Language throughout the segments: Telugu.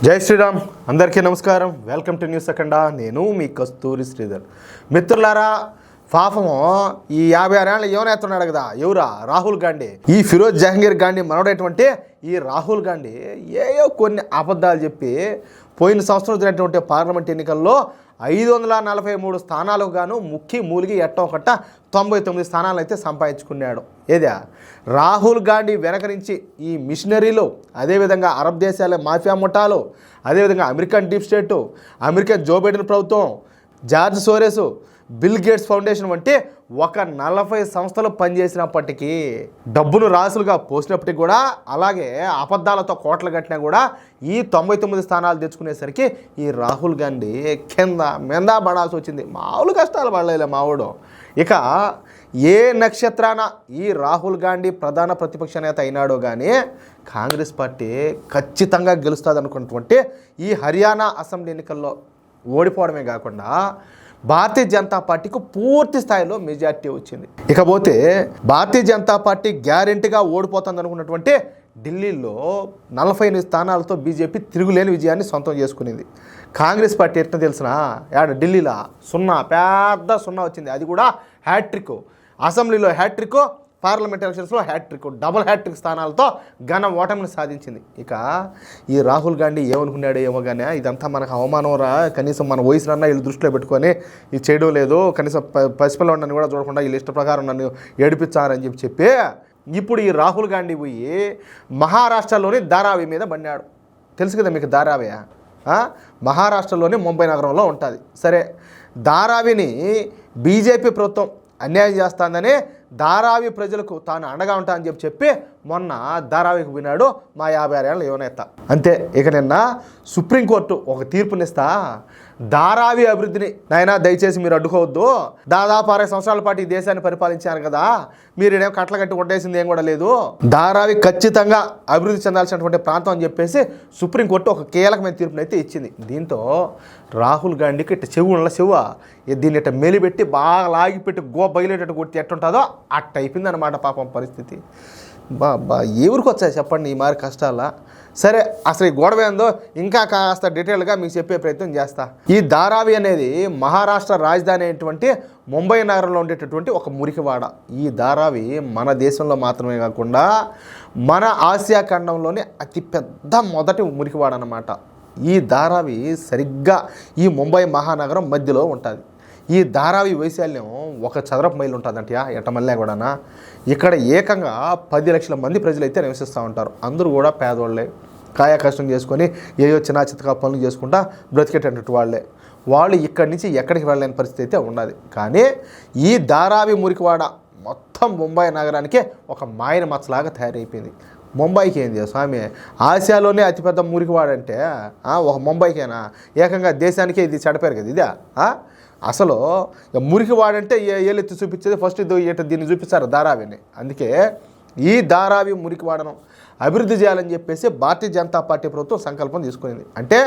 జై శ్రీరామ్. అందరికీ నమస్కారం. వెల్కమ్ టు న్యూస్ సెకండా. నేను మీ కస్తూరి శ్రీధర్. మిత్రులారా, పాపము ఈ 56 ఏళ్ళ యువనేతున్నాడు కదా, ఎవరా? రాహుల్ గాంధీ. ఈ ఫిరోజ్ జహంగీర్ గాంధీ మనవడేటువంటి ఈ రాహుల్ గాంధీ ఏయో కొన్ని అబద్ధాలు చెప్పి పోయిన సంవత్సరం జరిగినటువంటి పార్లమెంట్ ఎన్నికల్లో 543 స్థానాలకు గాను ముక్కి మూలిగి ఎట్టం కట్ట 99 స్థానాలు అయితే సంపాదించుకున్నాడు. ఏదా రాహుల్ గాంధీ వెనక నుంచి ఈ మిషనరీలు, అదేవిధంగా అరబ్ దేశాల మాఫియా ముఠాలు, అదేవిధంగా అమెరికన్ డీప్ స్టేటు, అమెరికన్ జో బైడెన్ ప్రభుత్వం, George Soros, bill gates foundation వంటి ఒక 40 సంస్థలు పనిచేసినప్పటికీ, డబ్బును రాసులుగా పోసినప్పటికీ కూడా, అలాగే అబద్ధాలతో కోట్లు కట్టినా కూడా ఈ 99 స్థానాలు తెచ్చుకునేసరికి ఈ రాహుల్ గాంధీ కింద మెందా పడాల్సి వచ్చింది. మామూలు కష్టాలు పడలేలే మావాడు. ఇక ఏ నక్షత్రాన ఈ రాహుల్ గాంధీ ప్రధాన ప్రతిపక్ష నేత అయినాడో కానీ కాంగ్రెస్ పార్టీ ఖచ్చితంగా గెలుస్తుంది అనుకున్నటువంటి ఈ హర్యానా అసెంబ్లీ ఎన్నికల్లో ఓడిపోవడమే కాకుండా భారతీయ జనతా పార్టీకి పూర్తి స్థాయిలో మెజార్టీ వచ్చింది. ఇకపోతే భారతీయ జనతా పార్టీ గ్యారెంటీగా ఓడిపోతుంది అనుకున్నటువంటి ఢిల్లీలో 48 స్థానాలతో బీజేపీ తిరుగులేని విజయాన్ని సొంతం చేసుకునింది. కాంగ్రెస్ పార్టీ ఎట్లా తెలిసిన ఢిల్లీలో పెద్ద సున్నా వచ్చింది. అది కూడా హ్యాట్రిక్. అసెంబ్లీలో హ్యాట్రిక్, పార్లమెంట్ ఎలక్షన్స్లో హ్యాట్రిక్, డబుల్ హ్యాట్రిక్ స్థానాలతో ఘన ఓటమిని సాధించింది. ఇక ఈ రాహుల్ గాంధీ ఏమనుకున్నాడో ఏమో కానీ ఇదంతా మనకు అవమానం రా, కనీసం మన వయసులన్నా వీళ్ళు దృష్టిలో పెట్టుకొని ఇది చేయడం లేదు, కనీసం పసిపిల్ల నన్ను కూడా చూడకుండా వీళ్ళ ఇష్ట ప్రకారం నన్ను ఏడిపించారని చెప్పి ఇప్పుడు ఈ రాహుల్ గాంధీ పోయి మహారాష్ట్రలోని ధారావి మీద పడినాడు. తెలుసు కదా మీకు ధారావి? మహారాష్ట్రలోని ముంబై నగరంలో ఉంటుంది. సరే, ధారావిని బీజేపీ ప్రభుత్వం అన్యాయం చేస్తుందని ధారావి ప్రజలకు తాను అండగా ఉంటా అని చెప్పి మొన్న ధారావికి పోయినాడు మా 56 ఏళ్ళ యువనేత. అంతే. ఇక నిన్న సుప్రీంకోర్టు ఒక తీర్పునిస్తా ధారావి అభివృద్ధిని నాయనా దయచేసి మీరు అడ్డుకోవద్దు, దాదాపు 60 సంవత్సరాల పాటు ఈ దేశాన్ని పరిపాలించారు కదా, మీరు ఏమో కట్ల కట్టి కొట్టేసింది ఏం కూడా లేదు, ధారావి ఖచ్చితంగా అభివృద్ధి చెందాల్సినటువంటి ప్రాంతం అని చెప్పేసి సుప్రీంకోర్టు ఒక కీలకమైన తీర్పునైతే ఇచ్చింది. దీంతో రాహుల్ గాంధీకి ఇట్ట చెవు దీన్ని ఇట్ట మెలిపెట్టి బాగా లాగిపెట్టి బయలుటట్టు కొట్టి ఎట్టుంటుందో అట్ట అయిపోయిందన్నమాట పాపం పరిస్థితి. ఎవరికి వచ్చాయి చెప్పండి ఈ మారి కష్టాలా? సరే, అసలు ఈ గొడవ ఏందో ఇంకా కాస్త డీటెయిల్గా మీకు చెప్పే ప్రయత్నం చేస్తా. ఈ ధారావి అనేది మహారాష్ట్ర రాజధాని అయినటువంటి ముంబై నగరంలో ఉండేటటువంటి ఒక మురికివాడ. ఈ ధారావి మన దేశంలో మాత్రమే కాకుండా మన ఆసియా ఖండంలోని అతిపెద్ద మొదటి మురికివాడ అన్నమాట. ఈ ధారావి సరిగ్గా ఈ ముంబై మహానగరం మధ్యలో ఉంటుంది. ఈ ధారావి వైశాల్యం 1 చదరపు మైలు ఉంటుందంట ఎటమల్లే కూడానా. ఇక్కడ ఏకంగా 10 లక్షల మంది ప్రజలైతే నివసిస్తూ ఉంటారు. అందరూ కూడా పేదవాళ్ళే, కాయ కష్టం చేసుకొని ఏయో చిన్న చిత్తగా పనులు చేసుకుంటా బ్రతికేటటువంటి వాళ్ళే. వాళ్ళు ఇక్కడి నుంచి ఎక్కడికి వెళ్ళలేని పరిస్థితి అయితే ఉన్నది. కానీ ఈ ధారావి మురికివాడ మొత్తం ముంబై నగరానికే ఒక మాయన మచ్చలాగా తయారైపోయింది. ముంబైకి ఏంది స్వామి, ఆసియాలోనే అతిపెద్ద మురికివాడంటే ఒక ముంబైకేనా? ఏకంగా దేశానికే ఇది చెడపారు కదా ఇదే. అసలు మురికివాడంటే ఏలెత్తి చూపించేది ఫస్ట్ దీన్ని చూపిస్తారు ధారావిని. అందుకే ఈ ధారావి మురికివాడను అభివృద్ధి చేయాలని చెప్పేసి భారతీయ జనతా పార్టీ ప్రభుత్వం సంకల్పం తీసుకునింది. అంటే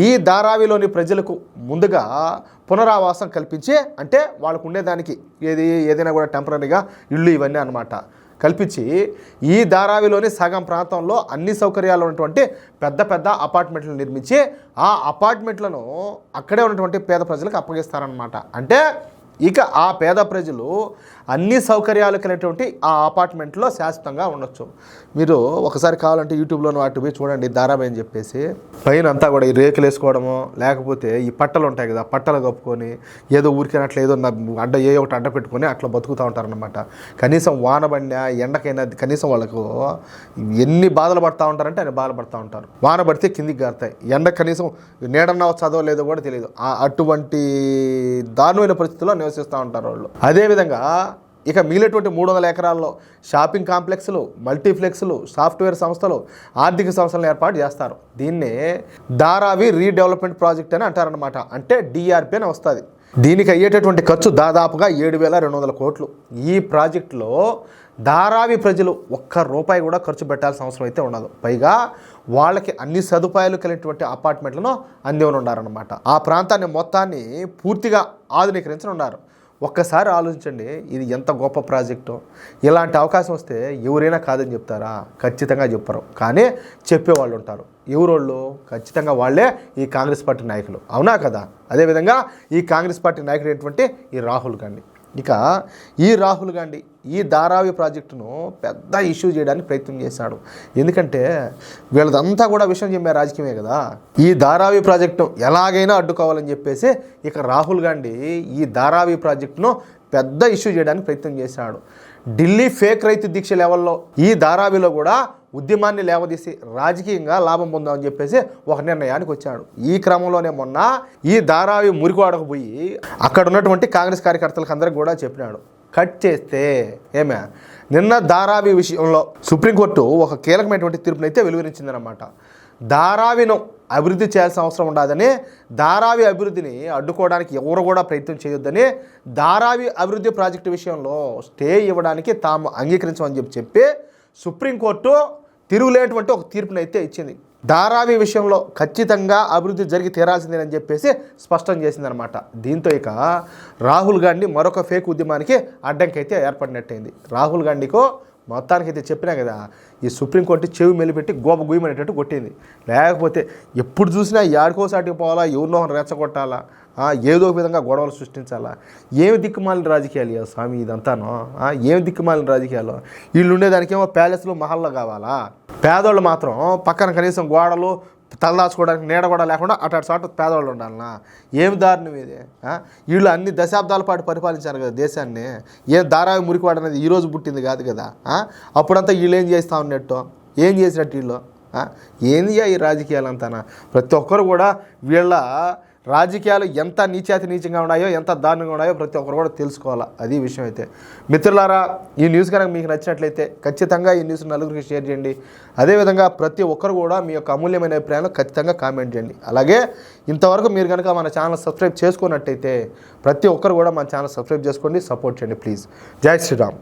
ఈ ధారావిలోని ప్రజలకు ముందుగా పునరావాసం కల్పించి, అంటే వాళ్ళకు ఉండేదానికి ఏదైనా కూడా టెంపరీగా ఇళ్ళు ఇవన్నీ అన్నమాట కల్పించి, ఈ ధారావిలోని సగం ప్రాంతంలో అన్ని సౌకర్యాలు ఉన్నటువంటి పెద్ద పెద్ద అపార్ట్మెంట్లు నిర్మించి ఆ అపార్ట్మెంట్లను అక్కడే ఉన్నటువంటి పేద ప్రజలకు అప్పగిస్తారనమాట. అంటే ఇక ఆ పేద ప్రజలు అన్ని సౌకర్యాలు కలిగినటువంటి ఆ అపార్ట్మెంట్లో శాశ్వతంగా ఉండొచ్చు. మీరు ఒకసారి కావాలంటే యూట్యూబ్లోనూ వాటి పోయి చూడండి ధారావి అని చెప్పేసి. పైన అంతా కూడా ఈ రేకులు వేసుకోవడము, లేకపోతే ఈ పట్టలు ఉంటాయి కదా, పట్టలు కప్పుకొని ఏదో ఊరికైనట్లు ఏదో ఒకటి అడ్డ పెట్టుకొని అట్లా బతుకుతూ ఉంటారనమాట. కనీసం వాన పడినా ఎండకైనా కనీసం వాళ్ళకు ఎన్ని బాధలు పడుతూ ఉంటారంటే అన్ని బాధలు పడుతూ ఉంటారు. వాన పడితే కిందికి గారుతాయి, ఎండ కనీసం నీడన్నా చదవ లేదో కూడా తెలియదు. అటువంటి దారుణమైన పరిస్థితుల్లో నివసిస్తూ ఉంటారు వాళ్ళు. అదేవిధంగా ఇక మిగిలినటువంటి 300 ఎకరాల్లో షాపింగ్ కాంప్లెక్స్లు, మల్టీప్లెక్స్లు, సాఫ్ట్వేర్ సంస్థలు, ఆర్థిక సంస్థలను ఏర్పాటు చేస్తారు. దీన్నే ధారావి రీడెవలప్మెంట్ ప్రాజెక్ట్ అని అంటారనమాట. అంటే డిఆర్పి అని వస్తుంది. దీనికి అయ్యేటటువంటి ఖర్చు దాదాపుగా 7,200 కోట్లు. ఈ ప్రాజెక్టులో ధారావి ప్రజలు ₹1 కూడా ఖర్చు పెట్టాల్సిన అవసరం అయితే ఉండదు. పైగా వాళ్ళకి అన్ని సదుపాయాలు కలిగినటువంటి అపార్ట్మెంట్లను అందివని ఉన్నారనమాట. ఆ ప్రాంతాన్ని మొత్తాన్ని పూర్తిగా ఆధునీకరించని ఉన్నారు. ఒక్కసారి ఆలోచించండి, ఇది ఎంత గొప్ప ప్రాజెక్టు. ఇలాంటి అవకాశం వస్తే ఎవరైనా కాదని చెప్తారా? ఖచ్చితంగా చెప్పరు. కానీ చెప్పేవాళ్ళు ఉంటారు. ఎవరోళ్ళు? ఖచ్చితంగా వాళ్ళే ఈ కాంగ్రెస్ పార్టీ నాయకులు, అవునా కదా? అదేవిధంగా ఈ కాంగ్రెస్ పార్టీ నాయకుడు ఏంటంటే ఈ రాహుల్ గాంధీ. ఇక ఈ రాహుల్ గాంధీ ఈ ధారావి ప్రాజెక్టును పెద్ద ఇష్యూ చేయడానికి ప్రయత్నం చేశాడు. ఎందుకంటే వీళ్ళదంతా కూడా విషయం చెప్పే రాజకీయమే కదా. ఈ ధారావి ప్రాజెక్టును ఎలాగైనా అడ్డుకోవాలని చెప్పేసి ఇక రాహుల్ గాంధీ ఈ ధారావి ప్రాజెక్టును పెద్ద ఇష్యూ చేయడానికి ప్రయత్నం చేశాడు. ఢిల్లీ ఫేక్ రైతు దీక్ష లెవెల్లో ఈ ధారావిలో కూడా ఉద్యమాన్ని లేవదీసి రాజకీయంగా లాభం పొందామని చెప్పేసి ఒక నిర్ణయానికి వచ్చాడు. ఈ క్రమంలోనే మొన్న ఈ ధారావి మురికివాడకు పోయి అక్కడ ఉన్నటువంటి కాంగ్రెస్ కార్యకర్తలకు అందరికి కూడా చెప్పినాడు. కట్ చేస్తే నిన్న ధారావి విషయంలో సుప్రీంకోర్టు ఒక కీలకమైనటువంటి తీర్పునైతే వెలువరించిందనమాట. ధారావిను అభివృద్ధి చేయాల్సిన అవసరం ఉండదని, ధారావి అభివృద్ధిని అడ్డుకోవడానికి ఎవరు కూడా ప్రయత్నం చేయొద్దని, ధారావి అభివృద్ధి ప్రాజెక్టు విషయంలో స్టే ఇవ్వడానికి తాము అంగీకరించమని చెప్పి సుప్రీంకోర్టు తిరుగులేటువంటి ఒక తీర్పునైతే ఇచ్చింది. ధారావి విషయంలో ఖచ్చితంగా అభివృద్ధి జరిగి తీరాల్సిందేనని చెప్పేసి స్పష్టం చేసిందనమాట. దీంతో ఇక రాహుల్ గాంధీ మరొక ఫేక్ ఉద్యమానికి అడ్డంకి అయితే ఏర్పడినట్టయింది. రాహుల్ గాంధీకో మొత్తానికైతే చెప్పినా కదా, ఈ సుప్రీంకోర్టు చెవి మెలిపెట్టి గోప గుయ్యమనేటట్టు కొట్టింది. లేకపోతే ఎప్పుడు చూసినా యాడికోసాటికి పోవాలా, ఎవరినో రెచ్చగొట్టాలా, ఏదో ఒక విధంగా గొడవలు సృష్టించాలా. ఏమి దిక్కుమాలిన రాజకీయాలు స్వామి ఇదంతానో, ఏమి దిక్కుమాలిన రాజకీయాలు. వీళ్ళు ఉండేదానికేమో ప్యాలెస్లు మహల్లో కావాలా, పేదోళ్ళు మాత్రం పక్కన కనీసం గోడలు తలదాచుకోవడానికి నీడ కూడా లేకుండా అటు చాటు పేదవాళ్ళు ఉండాలన్నా. ఏమి దారుణం ఇది. వీళ్ళు అన్ని దశాబ్దాల పాటు పరిపాలించారు కదా దేశాన్ని. ఏం ధారావి మురికివాడు అనేది ఈరోజు పుట్టింది కాదు కదా. అప్పుడంతా వీళ్ళు ఏం చేస్తూ ఉన్నట్టు, ఏం చేసినట్టు వీళ్ళు ఏంది ఈ రాజకీయాలు అంతానా. ప్రతి ఒక్కరు కూడా వీళ్ళ రాజకీయాలు ఎంత నీచంగా ఉన్నాయో, ఎంత దారుణంగా ఉన్నాయో ప్రతి ఒక్కరు కూడా తెలుసుకోవాలా. అది విషయం అయితే. మిత్రులారా, ఈ న్యూస్ కనుక మీకు నచ్చినట్లయితే ఖచ్చితంగా ఈ న్యూస్ నలుగురికి షేర్ చేయండి. అదేవిధంగా ప్రతి ఒక్కరు కూడా మీ యొక్క అమూల్యమైన అభిప్రాయాలు ఖచ్చితంగా కామెంట్ చేయండి. అలాగే ఇంతవరకు మీరు కనుక మన ఛానల్ సబ్స్క్రైబ్ చేసుకున్నట్టయితే ప్రతి ఒక్కరు కూడా మన ఛానల్ సబ్స్క్రైబ్ చేసుకోండి, సపోర్ట్ చేయండి ప్లీజ్. జై శ్రీరామ్.